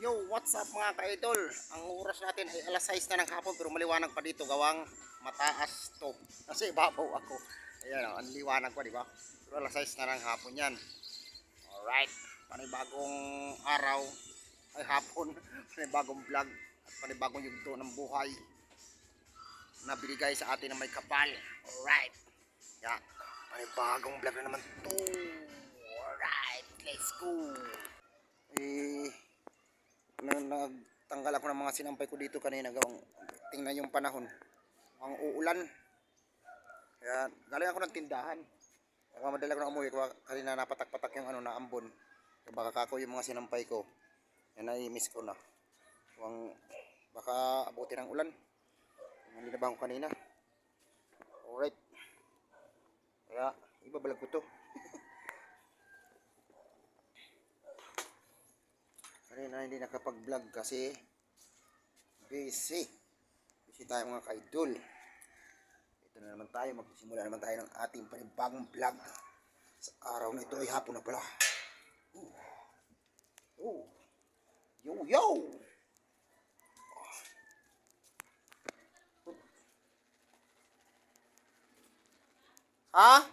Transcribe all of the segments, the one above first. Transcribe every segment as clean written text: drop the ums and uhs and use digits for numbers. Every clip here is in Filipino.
Yo, what's up mga ka-idol? Ang oras natin ay alas 6 na ng hapon pero maliwanag pa dito gawang mataas to. Kasi ibabaw ako. Ayan, ang liwanag pa, di ba? Pero alas 6 na ng hapon yan. Alright, panibagong araw ay hapon, panibagong vlog at panibagong yugto ng buhay na binigay sa atin ng may kapal. Alright, yan, panibagong vlog na naman to. Alright, let's go. Nagtanggal ako ng mga sinampay ko dito kanina gawang tingnan yung panahon ang uulan, kaya galing ako ng tindahan, madala ko na umuwi kanina, napatak-patak yung ano na ambon, baka kako yung mga sinampay ko, yan ay miss ko na baka abutin ng ulan, nilinabahan ko kanina. Alright, kaya ibabalag ko to. Kanina hindi nakapag-vlog kasi busy tayo mga ka-idol. Ito na naman tayo, magsisimula naman tayo ng ating panibagong vlog sa araw na ito ay hapon na pala. Yo yo. Ha?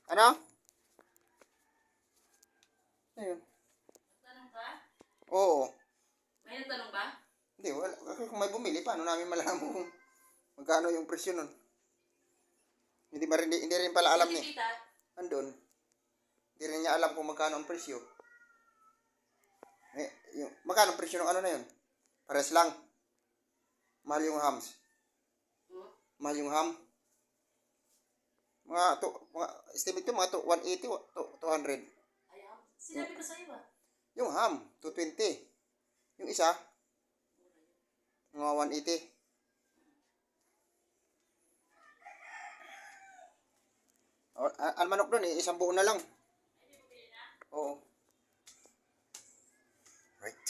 Ano? Ayun. Nagtanong ka? Oo. May nagtanong ba? Hindi, wala. Kung may bumili, paano namin malaman kung magkano yung presyo nun? Hindi rin pala alam ni. Andun. Hindi rin niya alam kung magkano ang presyo. Magkano ang presyo ng ano na yun? Pares lang. Mahal yung hams. Mahal yung ham. Mga estimate ko mga 180 to 200. Ay, sinabi ko sa'yo ba? Yung ham, 220. Yung isa, mga 180. Ang manok doon isang buo na lang. Oo. Right.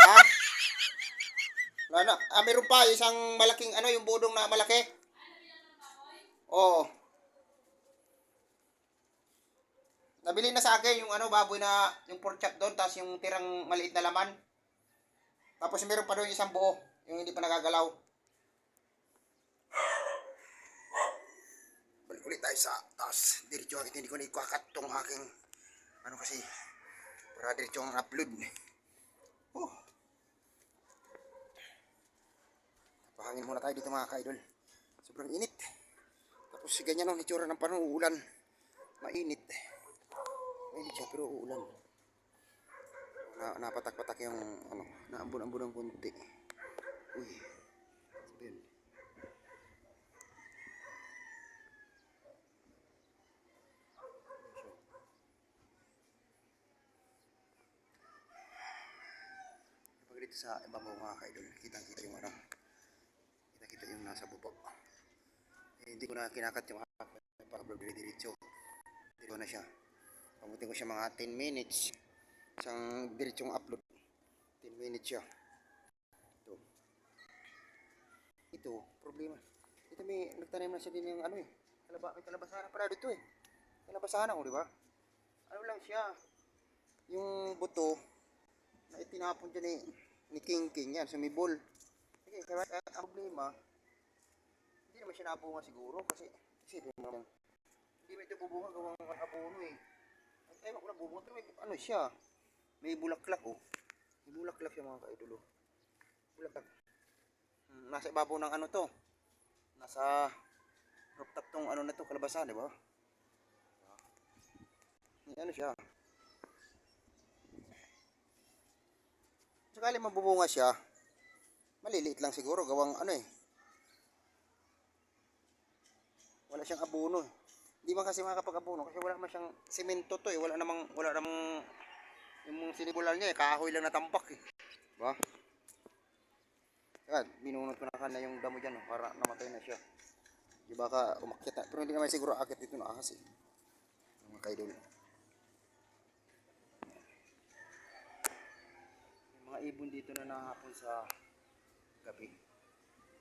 Ha? Wala na. Meron pa isang malaking yung budong na malaki. Oo. Nabili na sa akin yung baboy na yung pork chop doon, tapos yung tirang maliit na laman. Tapos meron pa doon isang buo, yung hindi pa nagagalaw. Balik ulit tayo sa taas. Diretso hindi ko na ikakat tong aking kasi para diretso ang upload. Pahangin muna tayo dito mga ka-idol. Sobrang init. Tapos ganyan ang itsura ng panahon, uulan. Mainit. Mainit siya pero uulan. Napatak-patak yung naambon-ambon ng konti. Uy. Sabihin. Kapag dito sa ibabaw mga ka-idol, kitang-kita yung kita yung nasa bubog. Hindi ko na kinakat yung para diretso. Dito na siya. Pamutin ko siya mga 10 minutes. Isang diretsong upload. 10 minutes siya. Ito, problema. Ito may nagtanim na siya din yung may kalabasahan pala dito eh. Kalabasahan ako, di ba? Lang siya. Yung buto na itinapon dyan ni King yan, sumibol. Okay, kaya ang problema, hindi naman siya nabunga siguro kasi isipin mo lang. Hindi mo ito bubunga gawang abono eh. Ewan ko na bubunga, pero may siya. May bulaklak oh. May bulaklak siya mga ka-idol oh. Bulaklak. Nasa ibabaw ng to. Nasa rooftop tong na to, kalabasan, di ba? May siya. Sakali mabubunga siya, maliliit lang siguro gawang wala siyang abono eh. Hindi man kasi makakapag-abono kasi wala naman siyang semento to eh. Wala namang yung sinibulan niya kahoy lang natambak eh. Diba? Kaya binunot ko na kana yung damo dyan para namatay na siya. Di baka umakyat na. Pero hindi naman siguro akit dito na ahas eh. Mga kaidol. Mga ibon dito na nahapon sa gabi.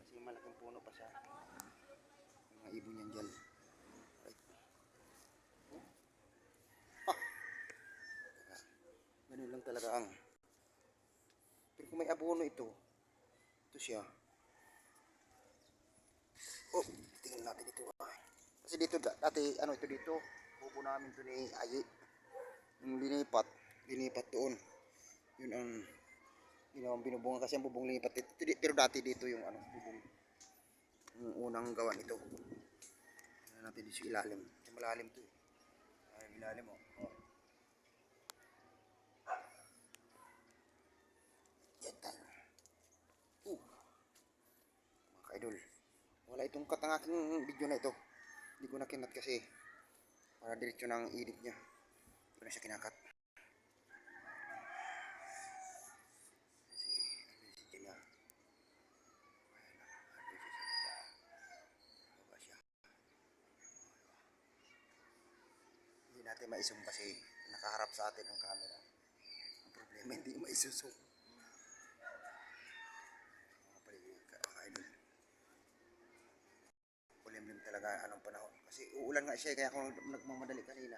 Kasi malaking puno pa siya. Mga ibon yan dyan. Right. Yun talaga ang. Pero kung may abono ito siya. Oh, tingnan natin ito. Kasi dito, dati, ano ito dito, bubo namin ito ni Ayi. Yung linipat doon. Yun ang binubungan kasi ang bubong linipat dito. Pero dati dito yung ano, bubong. Yung unang gawa nito. Tingnan natin dito sa ilalim. Kasi malalim ito eh. Ay, ilalim oh. Yan tayo. Mga ka-idol. Wala itong cut ang aking video na ito. Hindi ko na kinat kasi para diretso ng edit niya. Hindi ko na siya kinakat. Kasi niya. Baba siya. Hindi natin maisum kasi nakaharap sa atin ang camera. Ang problema hindi maisusum. Idol. Kulimlim talaga anong panahon. Kasi uulan nga siya kaya ako nagmamadali kanina.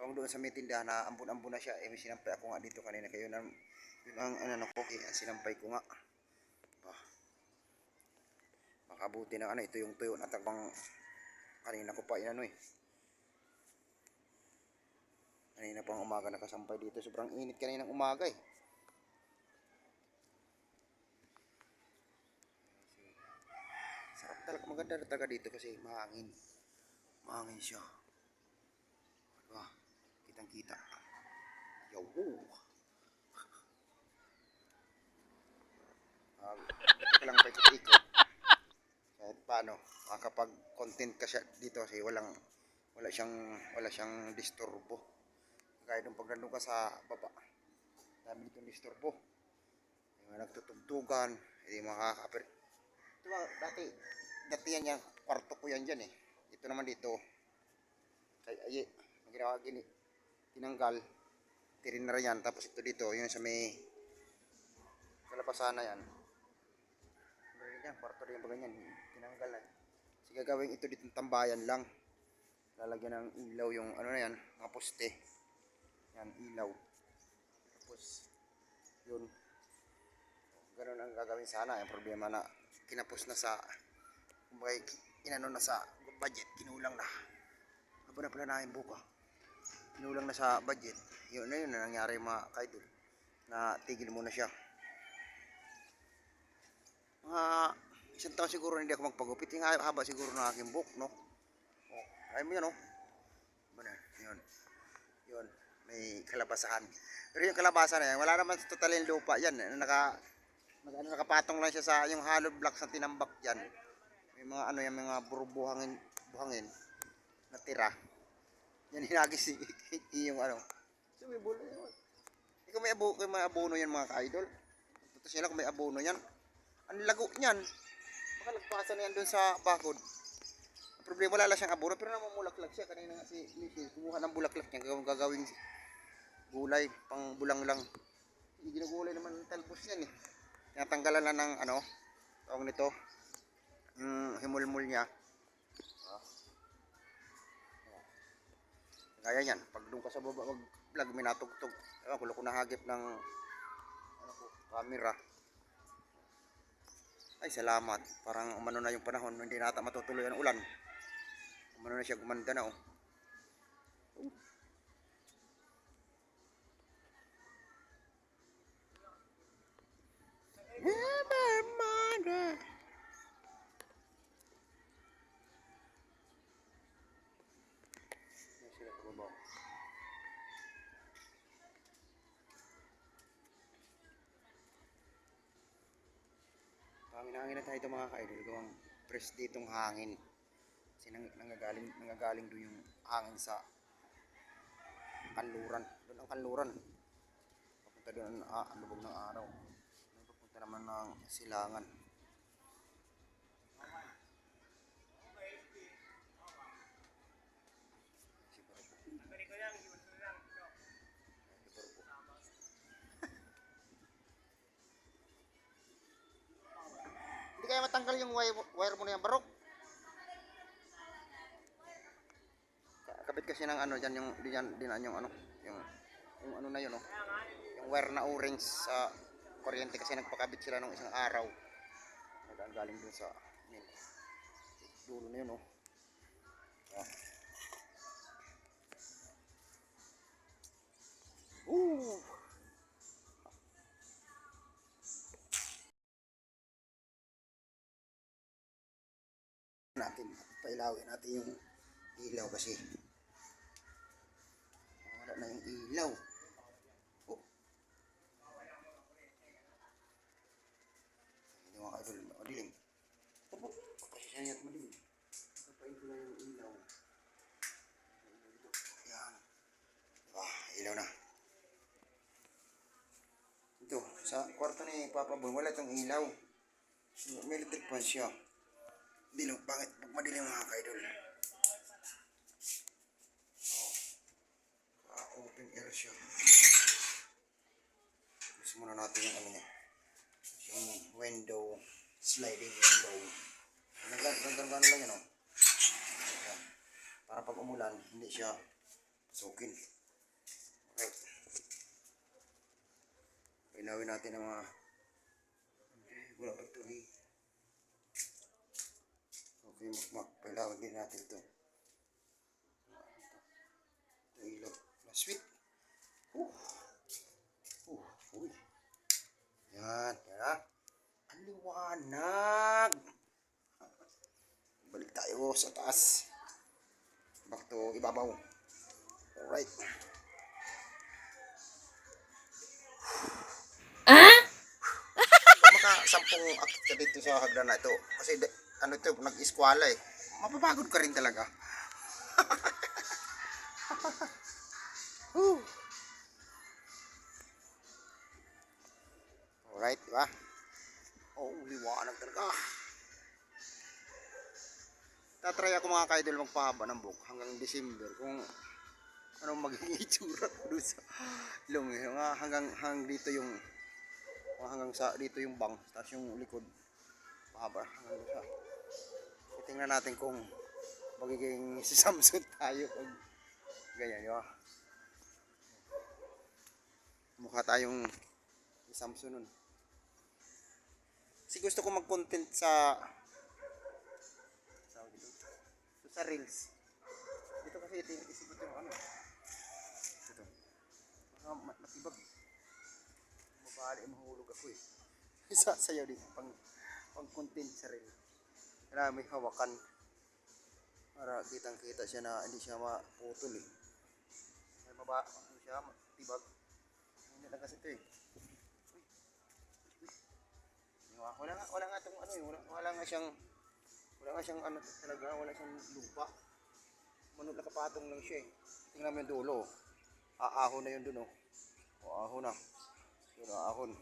Noong doon sa may tindahan na ambon-ambon na siya, may sinampay ako nga dito kanina. Kaya yun ang ano ko, sinampay ko nga. Makabuti ng ano, ito yung tuyo na takbang kanina ko pa inano eh. Kanina pang umaga nakasampay dito. Sobrang init kaninang umaga eh. Sarap talaga, maganda talaga dito kasi mahangin. Mahangin siya. Diba? Kitang kita. Yo. Ito lang pa ikot-ikot. Kahit paano, makakapag content ka siya dito kasi wala siyang disturbo. Kaya nung pag nandun ka sa baba, dami ditong disturbo. Yung mga nagtutugtugan, hindi makakapir. Diba, dati yan yan, kwarto ko yan dyan eh. Ito naman dito, kay Aye, ang ginawa tinanggal, tirinara yan. Tapos ito dito, yun sa may kalabasan na yan. Yan, kwarto rin ba ganyan, tinanggal na. Kasi gagawin ito dito tambayan lang. Lalagyan ng ilaw yung ano na yan, mga poste. Yan, ilaw. Tapos, yun. Ganun ang gagawin sana. Yung problema na kinapos na sa, kumbaga, inano na sa budget, kinulang na. Aba na pala namin buka. Kinulang na sa budget. Yun na nangyari mga kaidol. Na tigil muna siya. Mga isang taon siguro hindi ako magpagupit. Yung haba siguro ng aking buhok, no? Oh, ayun mo yan, no? Yun. May kalabasahan. Pero yung kalabasan na yan, wala naman totalin lupa yan. Nakapatong lang siya sa yung hollow blocks na tinambak dyan. May mga ano yan, mga buhangin na tira. Yan hinagis yung ano. So may bulo yan. Kung may abono yan mga ka-idol. Ito sila kung may abono yan. Ang lago niyan. Baka nagpasa na yan dun sa bakod. Ang problema wala lang siyang abono pero namumulaklak siya. Kanina nga si Michelle kumuha ng bulaklak niya. Gagawing gulay, pang bulang lang. Hindi ginagulay naman ng talbos yan eh. Tinatanggalan lang ng ano, tawag nito, yung himulmul niya. Gaya yan, pag doon ka sa baba mag-vlog, may natugtog. Ewan, kulo ko nahagip ng ano ko, camera. Ay, salamat. Parang umano na yung panahon, hindi na ata matutuloy ang ulan. Umano na siya, gumanda na oh. Hangin na tayo ito mga ka-idol. Gawang press ditong hangin. Kasi nanggagaling doon yung hangin sa kanluran. Doon ang kanluran. Papunta doon ang lubog ng araw. Papunta naman ng silangan. Hindi kaya matanggal yung wire mo na yan, barok. Kabit kasi ng ano dyan yung ano yung yung ano na yun, oh. Yung wire na orange sa kuryente kasi nagpakabit sila nung isang araw. Galing dun sa yun, dulo na yun, oh. Ah. Woo! Natin, pailawin natin yung ilaw kasi wala na yung ilaw. Oh. Hindi mga idol, madilim. Opo, pasisya niya at madilim. Kapain ko na yung ilaw. Yan. Ilaw na. Ito, sa kwarto ni Papa Boy, wala itong ilaw. May electric fan siya. Dilaw, bakit? Pag madilim mga ka-idol. Open air siya. Gusto muna natin yung ano niya. Yung window, sliding window. Ganda lang yan, oh. Ayan. Para pag umulan, hindi siya sukin. Right. Pinawin natin ang mga wala pa ito eh. Okay, pilawin din natin ito. Ito ilaw na sweet. Uy. Yan, yan. Ang liwanag. Balik tayo sa taas. Back to ibabaw. Alright. Maka-sampung akit ka dito sa hagdan na ito. Kasi ano ito, nag-eskwala eh. Mapapagod ka rin talaga. Alright, diba? Oh, liwanag talaga. Tatry ako mga ka-idol magpahaba ng buhok hanggang December kung anong magiging itsura ko doon sa ilong eh. Hanggang dito yung hanggang sa dito yung bang, tapos yung likod pahaba hanggang sa. Tingnan natin kung magiging si Samson tayo pag ganyan, di ba? Mukha tayong si Samson nun. Kasi gusto ko mag-content sa reels. Dito kasi isip ito yung ano. Ito. Matibag. Mabali, mahulog ako eh. Sasayaw dito pang content sa reel. Kaya may hawakan. Para kitang kita siya na hindi siya maputol eh. May ano siya, matibag. Hindi lang kasi ito eh. Wala nga itong ano eh. Wala nga siyang ano talaga, wala siyang lupa. Manod na kapatong lang siya eh. Tingnan mo yung dulo. Aahon na yun dun oh. O ahon na. Yun ahon.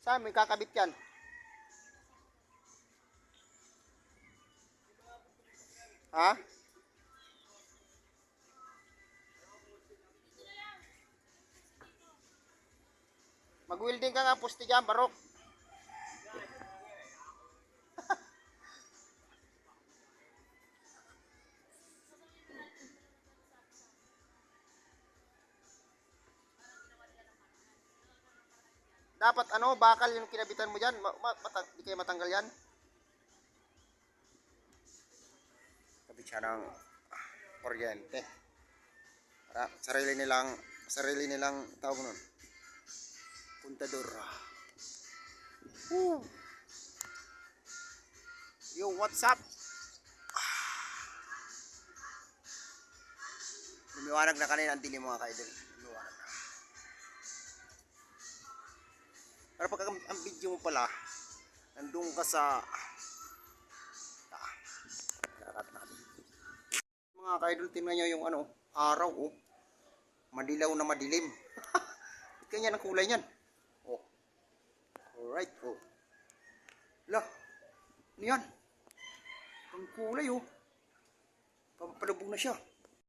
Saan may kakabit yan? Ha? Mag-welding ka nga poste dyan, Barok. Dapat ano, bakal yung kinabitan mo dyan. Di kayo matanggal yan. Kabit siya ng kuryente. Para sarili nilang tawag nun. Puntador. Woo! Yo, what's up? Lumiwanag na kanina ang dilim mga kaidol. Lumiwanag na. Pero pag ang video mo pala, nandun ka sa mga kaidol, tingnan nyo yung ano, araw oh. Madilaw na madilim. Ganyan ang kulay niyan. Oh. Alright oh. Lah. Ano yan? Ang kulay oh. Pampalubog na siya.